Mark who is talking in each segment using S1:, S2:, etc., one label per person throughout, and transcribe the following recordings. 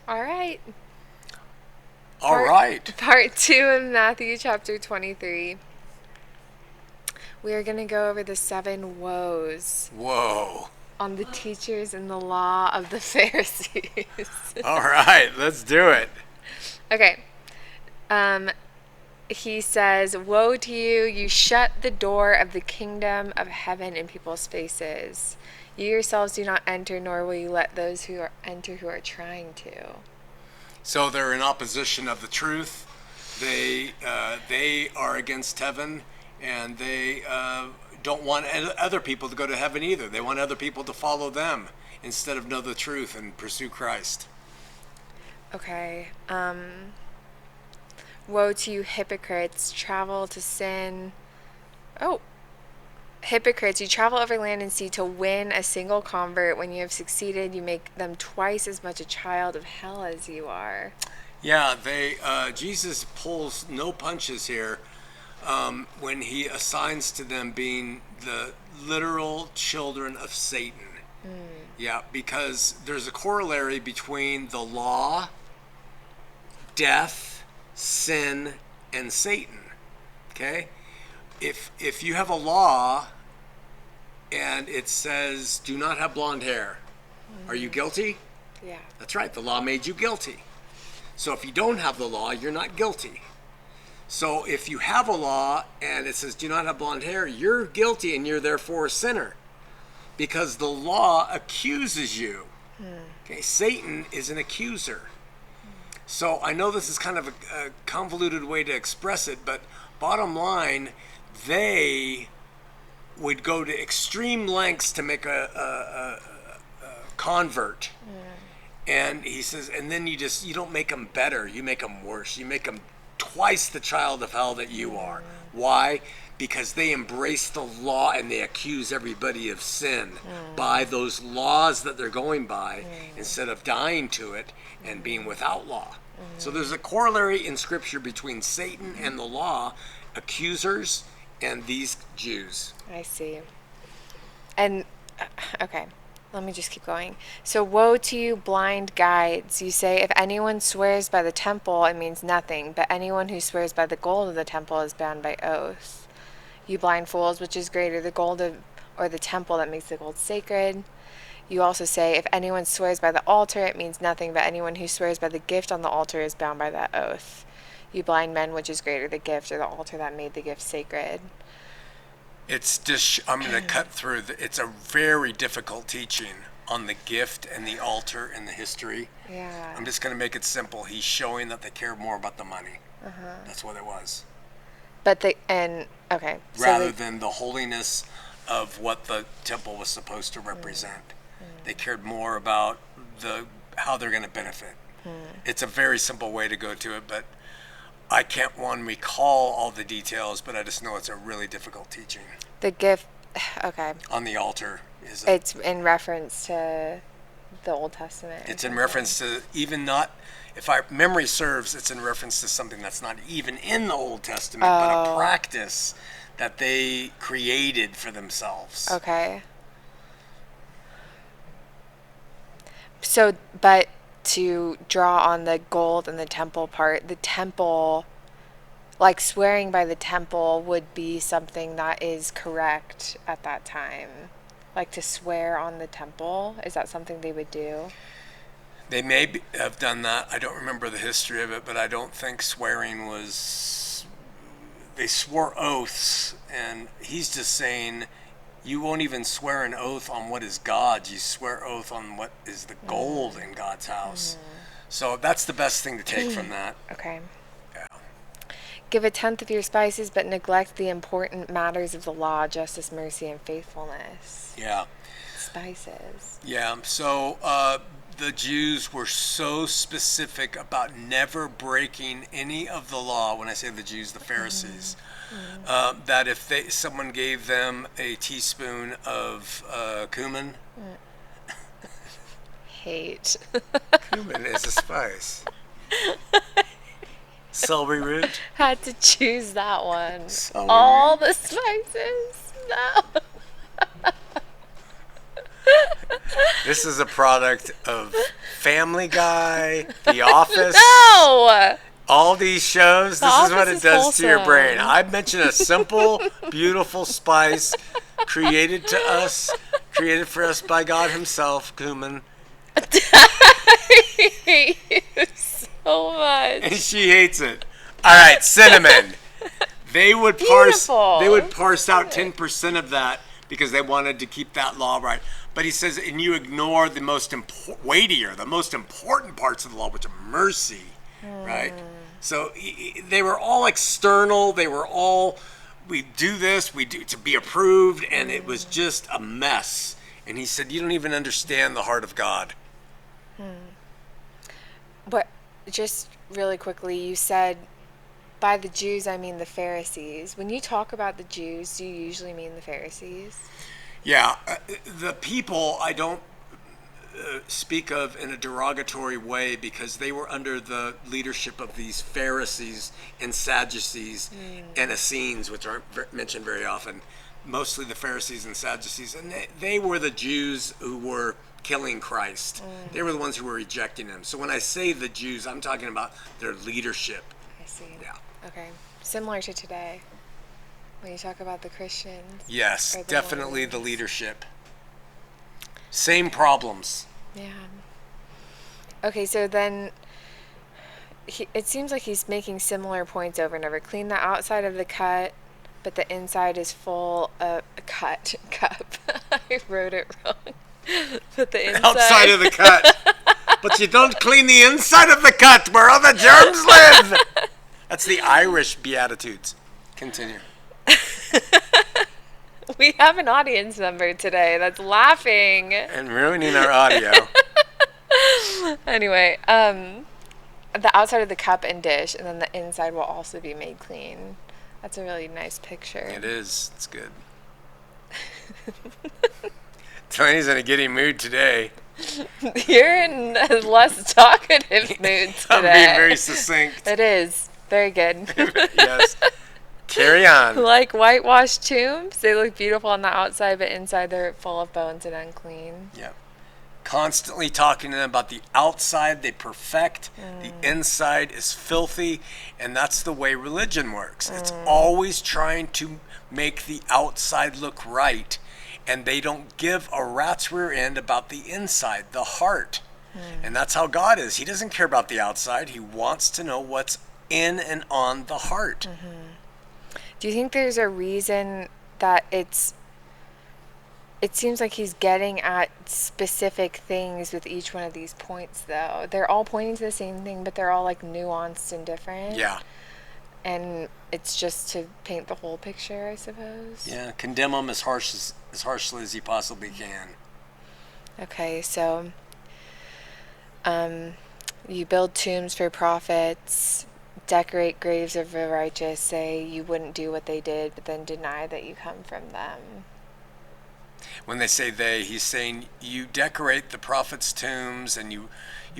S1: All right.
S2: All right.
S1: Part 2 of Matthew chapter 23. We are going to go over the 7 woes
S2: Whoa.
S1: on the teachers in the law of the Pharisees.
S2: All right, let's do it.
S1: Okay. He says, "Woe to you, you shut the door of the kingdom of heaven in people's faces. You yourselves do not enter, nor will you let those who enter who are trying to."
S2: So they're in opposition of the truth. They are against heaven, and they don't want other people to go to heaven either. They want other people to follow them instead of know the truth and pursue Christ.
S1: Okay. Woe to you, hypocrites, travel to sin. Oh, hypocrites, you travel over land and sea to win a single convert. When you have succeeded, you make them twice as much a child of hell as you are.
S2: Yeah, Jesus pulls no punches here when he assigns to them being the literal children of Satan. Yeah, because there's a corollary between the law, death, sin, and Satan. Okay? If you have a law and it says do not have blonde hair, are you guilty?
S1: Yeah.
S2: That's right, the law made you guilty. So if you don't have the law, you're not guilty. So if you have a law and it says do not have blonde hair, you're guilty and you're therefore a sinner because the law accuses you. Okay, Satan is an accuser. So I know this is kind of a convoluted way to express it, but bottom line, they would go to extreme lengths to make a convert. And he says, and then you don't make them better, you make them worse. You make them twice the child of hell that you are. Why? Because they embrace the law and they accuse everybody of sin by those laws that they're going by instead of dying to it and being without law. So there's a corollary in Scripture between Satan and the law, accusers, and these Jews.
S1: I see. And, okay, let me just keep going. So, woe to you, blind guides. You say, if anyone swears by the temple, it means nothing, but anyone who swears by the gold of the temple is bound by oath. You blind fools, which is greater, the gold or the temple that makes the gold sacred? You also say, if anyone swears by the altar, it means nothing, but anyone who swears by the gift on the altar is bound by that oath. You blind men, which is greater, the gift or the altar that made the gift sacred?
S2: It's just, I'm going to cut through. It's a very difficult teaching on the gift and the altar and the history.
S1: Yeah.
S2: I'm just going to make it simple. He's showing that they care more about the money. That's what it was.
S1: But okay.
S2: Rather than the holiness of what the temple was supposed to represent. They cared more about how they're going to benefit. It's a very simple way to go to it, but I can't recall all the details, but I just know it's a really difficult teaching.
S1: The gift, okay.
S2: On the altar
S1: it's in reference to the Old Testament.
S2: It's in reference to if our memory serves, it's in reference to something that's not even in the Old Testament, but a practice that they created for themselves.
S1: Okay. So, but to draw on the gold and the temple part, the temple, like swearing by the temple would be something that is correct at that time. Like to swear on the temple, is that something they would do?
S2: They may have done that. I don't remember the history of it, but I don't think swearing was... They swore oaths, and he's just saying... You won't even swear an oath on what is God's. You swear oath on what is the gold in God's house. So that's the best thing to take from that.
S1: Okay.
S2: Yeah.
S1: Give a tenth of your spices, but neglect the important matters of the law, justice, mercy, and faithfulness.
S2: Yeah.
S1: Spices.
S2: Yeah. So the Jews were so specific about never breaking any of the law. When I say the Jews, the Pharisees. That if someone gave them a teaspoon of cumin,
S1: Hate.
S2: Cumin is a spice. Celery root.
S1: Had to choose that one.
S2: Celery
S1: All
S2: root.
S1: the spices. No.
S2: This is a product of Family Guy, The Office.
S1: No!
S2: All these shows,
S1: The
S2: this is what
S1: Office
S2: it
S1: is
S2: does to your brain.
S1: wholesome.
S2: I mentioned a simple, beautiful spice created for us by God himself, cumin.
S1: I hate you so much.
S2: And she hates it. All right, cinnamon. They would
S1: Beautiful.
S2: parse out 10% of that because they wanted to keep that law right. But he says, and you ignore the most the most important parts of the law, which are mercy, right? So they were all external. They were all, we do this, we do to be approved, and it was just a mess. And he said, you don't even understand the heart of God.
S1: But just really quickly, you said by the Jews, I mean the Pharisees. When you talk about the Jews, do you usually mean the Pharisees?
S2: Yeah, the people I don't speak of in a derogatory way because they were under the leadership of these Pharisees and Sadducees and Essenes, which aren't mentioned very often. Mostly the Pharisees and Sadducees, and they were the Jews who were killing Christ. They were the ones who were rejecting him. So when I say the Jews, I'm talking about their leadership.
S1: I see.
S2: Yeah.
S1: Okay. Similar to today, when you talk about the Christians.
S2: Yes,
S1: or the
S2: definitely the
S1: Mormons.
S2: leadership. Same problems.
S1: Yeah. Okay, so then it seems like he's making similar points over and over. Clean the outside of the cut, but the inside is full of cup. I wrote it wrong. But the inside.
S2: Outside of the cut. But you don't clean the inside of the cut where all the germs live. That's the Irish Beatitudes. Continue.
S1: We have an audience member today that's laughing.
S2: And ruining our audio.
S1: Anyway, the outside of the cup and dish, and then the inside will also be made clean. That's a really nice picture.
S2: It is. It's good. Delaney's in a giddy mood today.
S1: You're in a less talkative mood today.
S2: I'm being very succinct.
S1: It is. Very good.
S2: Yes. Carry on.
S1: Like whitewashed tombs, they look beautiful on the outside, but inside they're full of bones and unclean.
S2: Yeah. Constantly talking to them about the outside they perfect, the inside is filthy, and that's the way religion works. It's always trying to make the outside look right, and they don't give a rat's rear end about the inside, the heart. And that's how God is. He doesn't care about the outside. He wants to know what's in and on the heart.
S1: Do you think there's a reason that it seems like he's getting at specific things with each one of these points, though? They're all pointing to the same thing, but they're all like nuanced and different.
S2: Yeah.
S1: And it's just to paint the whole picture, I suppose.
S2: Yeah. Condemn them as harshly as you possibly can.
S1: Okay, so you build tombs for prophets, decorate graves of the righteous, say you wouldn't do what they did, but then deny that you come from them.
S2: When they say they, he's saying you decorate the prophets' tombs and you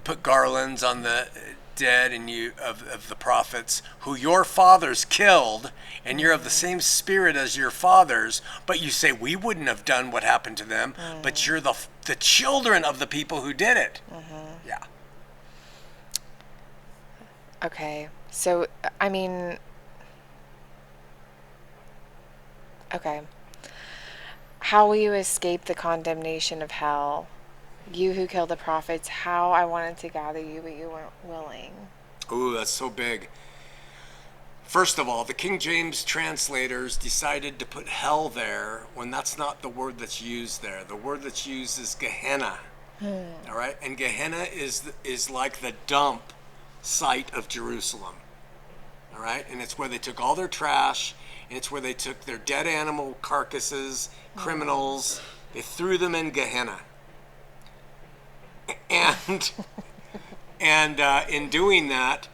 S2: put garlands on the dead and of the prophets who your fathers killed, and you're of the same spirit as your fathers, but you say we wouldn't have done what happened to them, but you're the children of the people who did it. Yeah.
S1: Okay, so, I mean, okay. How will you escape the condemnation of hell? You who killed the prophets, how I wanted to gather you, but you weren't willing.
S2: Ooh, that's so big. First of all, the King James translators decided to put hell there when that's not the word that's used there. The word that's used is Gehenna. All right? And Gehenna is like the dump site of Jerusalem. All right? And it's where they took all their trash, and it's where they took their dead animal carcasses, criminals. They threw them in Gehenna. And in doing that,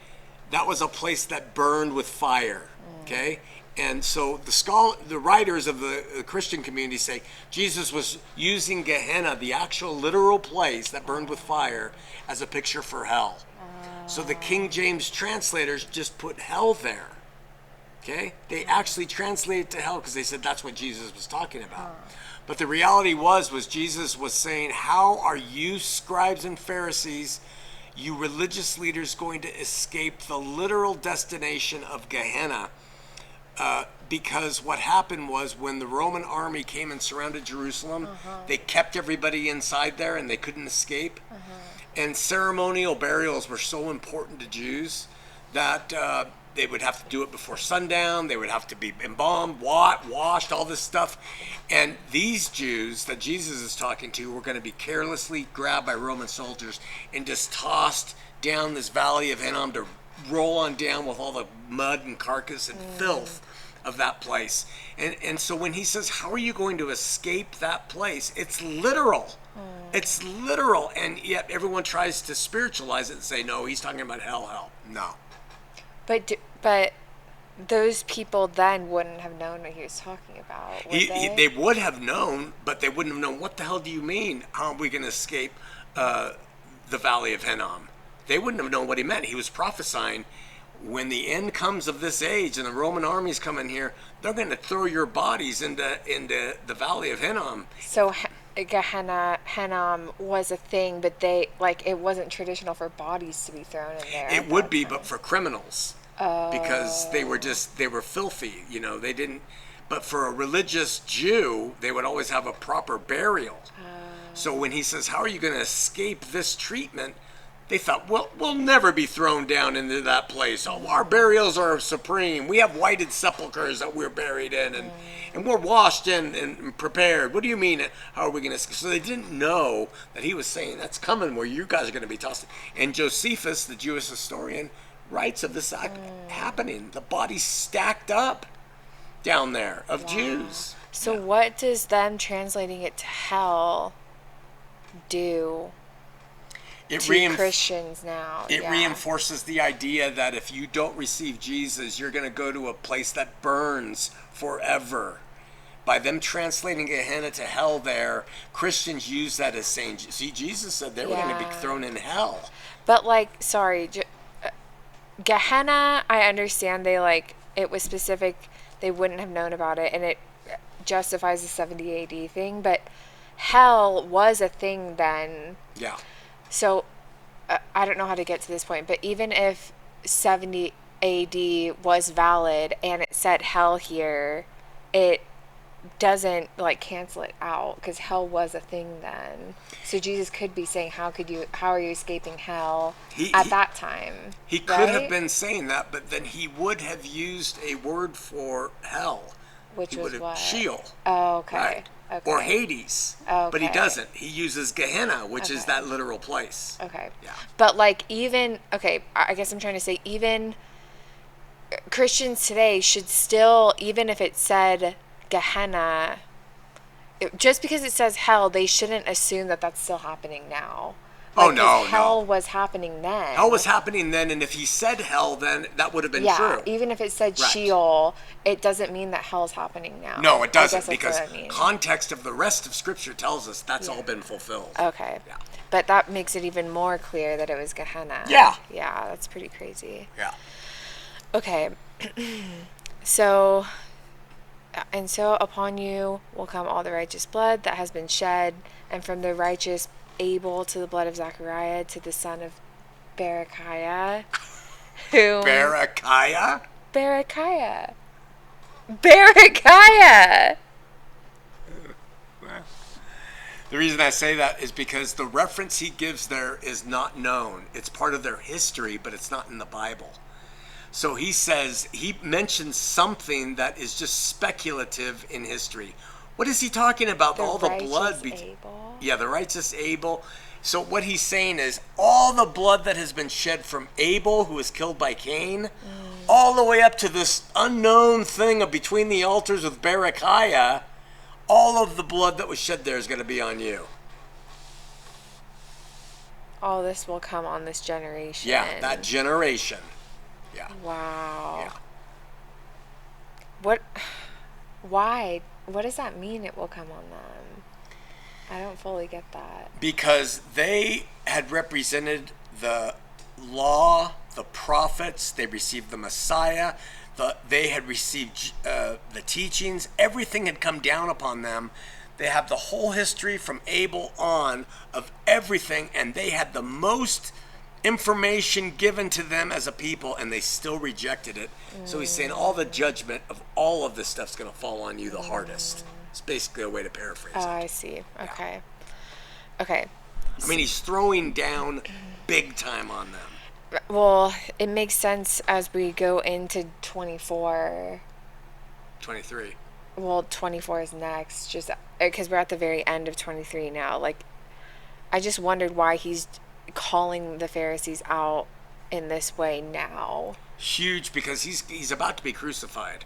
S2: that was a place that burned with fire. Okay? And so the writers of the Christian community say Jesus was using Gehenna, the actual literal place that burned with fire, as a picture for hell. So the King James translators just put hell there. Okay? They actually translated to hell because they said that's what Jesus was talking about. But the reality was Jesus was saying, how are you scribes and Pharisees, you religious leaders, going to escape the literal destination of Gehenna? Because what happened was when the Roman army came and surrounded Jerusalem, they kept everybody inside there and they couldn't escape. And ceremonial burials were so important to Jews that they would have to do it before sundown. They would have to be embalmed, washed, all this stuff. And these Jews that Jesus is talking to were going to be carelessly grabbed by Roman soldiers and just tossed down this valley of Hinnom to roll on down with all the mud and carcass and filth of that place. And so when he says, how are you going to escape that place? It's literal. It's literal. And yet everyone tries to spiritualize it and say, no, he's talking about hell. No.
S1: But those people then wouldn't have known what he was talking about, would they?
S2: They would have known, but they wouldn't have known, what the hell do you mean? How are we going to escape the valley of Hinnom? They wouldn't have known what he meant. He was prophesying, when the end comes of this age and the Roman armies come in here, they're going to throw your bodies into the valley of Hinnom.
S1: So Gehenna, Hinnom was a thing, but it wasn't traditional for bodies to be thrown in there.
S2: It would be, but for criminals. Because they were filthy, they didn't, but for a religious Jew, they would always have a proper burial. So when he says, how are you going to escape this treatment? They thought, well, we'll never be thrown down into that place. Oh, our burials are supreme. We have whited sepulchres that we're buried in, and we're washed in and prepared. What do you mean, how are we going to escape? So they didn't know that he was saying, that's coming where you guys are going to be tossed. And Josephus, the Jewish historian, writes of this happening. The bodies stacked up down there of Jews.
S1: So what does them translating it to hell do to Christians now?
S2: It reinforces the idea that if you don't receive Jesus, you're going to go to a place that burns forever. By them translating Gehenna to hell there, Christians use that as saying, see, Jesus said they were going to be thrown in hell.
S1: But Gehenna, I understand it was specific, they wouldn't have known about it, and it justifies the 70 AD thing, but hell was a thing then. Yeah. So, I don't know how to get to this point, but even if 70 AD was valid and it said hell here, it doesn't cancel it out, because hell was a thing then. So Jesus could be saying, how are you escaping hell at that time?
S2: He could have been saying that, but then he would have used a word for hell,
S1: which was what?
S2: Sheol.
S1: Oh, okay.
S2: Right? Okay. Or Hades. Okay. But he doesn't. He uses Gehenna, which is that literal place.
S1: Okay. Yeah. But I guess I'm trying to say, even Christians today should still, even if it said Gehenna, just because it says hell, they shouldn't assume that that's still happening now. Hell was happening then.
S2: Hell was happening then, and if he said hell, then that would have been true.
S1: Even if it said Sheol, it doesn't mean that hell's happening now.
S2: No, it doesn't, because context of the rest of Scripture tells us that's all been fulfilled.
S1: Okay. Yeah. But that makes it even more clear that it was Gehenna.
S2: Yeah.
S1: Yeah, that's pretty crazy.
S2: Yeah.
S1: Okay. So upon you will come all the righteous blood that has been shed, and from the righteous Abel to the blood of Zechariah to the son of Berechiah.
S2: Berechiah?
S1: Berechiah.
S2: The reason I say that is because the reference he gives there is not known. It's part of their history, but it's not in the Bible. So he mentions something that is just speculative in history. What is he talking about? All the blood.
S1: Abel?
S2: Yeah, the righteous Abel. So what he's saying is all the blood that has been shed from Abel, who was killed by Cain, all the way up to this unknown thing of between the altars with Berechiah, all of the blood that was shed there is going to be on you.
S1: All this will come on this generation.
S2: Yeah, that generation. Yeah.
S1: Wow. Yeah. Why? What does that mean, it will come on them? I don't fully get that.
S2: Because they had represented the law, the prophets, they received the Messiah, they had received the teachings, everything had come down upon them. They have the whole history from Abel on of everything, and they had the most information given to them as a people, and they still rejected it. So he's saying all the judgment of all of this stuff's going to fall on you the hardest. It's basically a way to paraphrase
S1: Oh,
S2: it.
S1: I see. Okay. Okay.
S2: I mean, he's throwing down big time on them.
S1: Well, it makes sense as we go into 24.
S2: 23.
S1: Well, 24 is next, just because we're at the very end of 23 now. Like, I just wondered why he's calling the Pharisees out in this way now.
S2: Huge, because he's about to be crucified,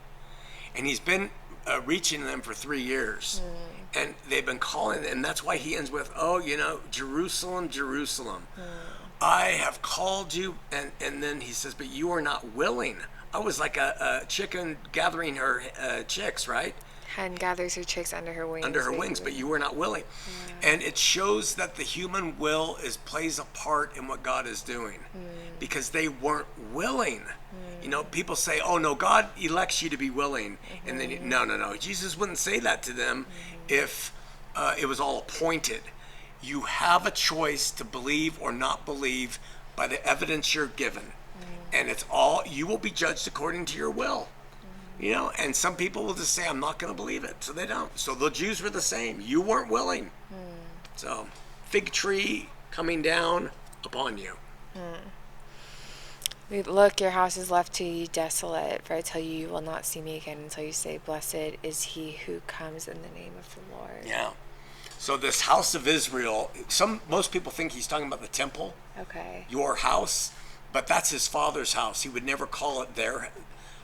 S2: and he's been reaching them for 3 years, and they've been calling, and that's why he ends with, "Oh, Jerusalem, Jerusalem, I have called you," and then he says, "But you are not willing." I was like a chicken gathering her chicks, right?
S1: Hen gathers her chicks under her wings.
S2: Under her wings, but you were not willing. And it shows that the human will plays a part in what God is doing, because they weren't willing. People say, "Oh no, God elects you to be willing," and then no. Jesus wouldn't say that to them if it was all appointed. You have a choice to believe or not believe by the evidence you're given, and it's all, you will be judged according to your will. And some people will just say, "I'm not going to believe it," so they don't. So the Jews were the same. You weren't willing. So, fig tree coming down upon you.
S1: Look, your house is left to you desolate, for I tell you, you will not see me again until you say, "Blessed is he who comes in the name of the Lord."
S2: Yeah. So this house of Israel, most people think he's talking about the temple.
S1: Okay.
S2: Your house, but that's his father's house. He would never call it their.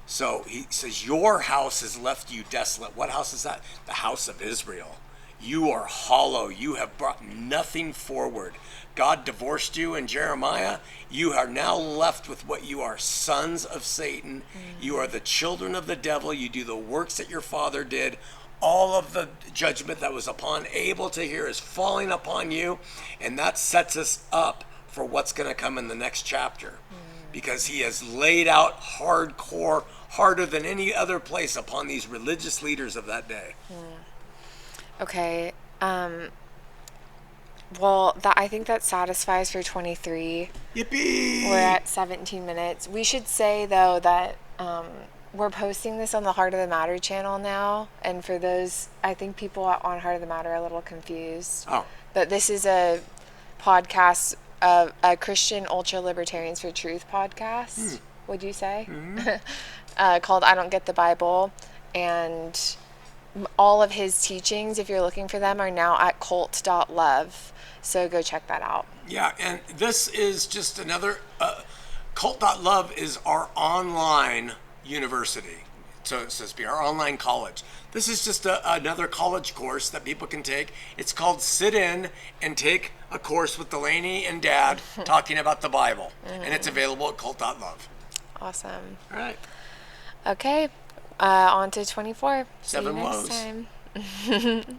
S2: So he says, "Your house has left you desolate." What house is that? The house of Israel. You are hollow. You have brought nothing forward. God divorced you in Jeremiah. You are now left with what you are, sons of Satan. You are the children of the devil. You do the works that your father did. All of the judgment that was upon Abel to hear is falling upon you. And that sets us up for what's going to come in the next chapter. Because he has laid out hardcore, harder than any other place, upon these religious leaders of that day.
S1: Okay. Well, I think that satisfies for 23.
S2: Yippee!
S1: We're at 17 minutes. We should say, though, that we're posting this on the Heart of the Matter channel now. And for those, I think people on Heart of the Matter are a little confused.
S2: Oh.
S1: But this is a podcast of a Christian Ultra Libertarians for Truth podcast, would you say? Called I Don't Get the Bible. And all of his teachings, if you're looking for them, are now at cult.love. So go check that out.
S2: Yeah, and this is just another, Cult.love is our online university. So it says be our online college. This is just another college course that people can take. It's called Sit In and Take a Course with Delaney and Dad talking about the Bible. And it's available at Cult.love.
S1: Awesome.
S2: All right.
S1: Okay, on to 24. See you
S2: 7
S1: next
S2: woes.
S1: time.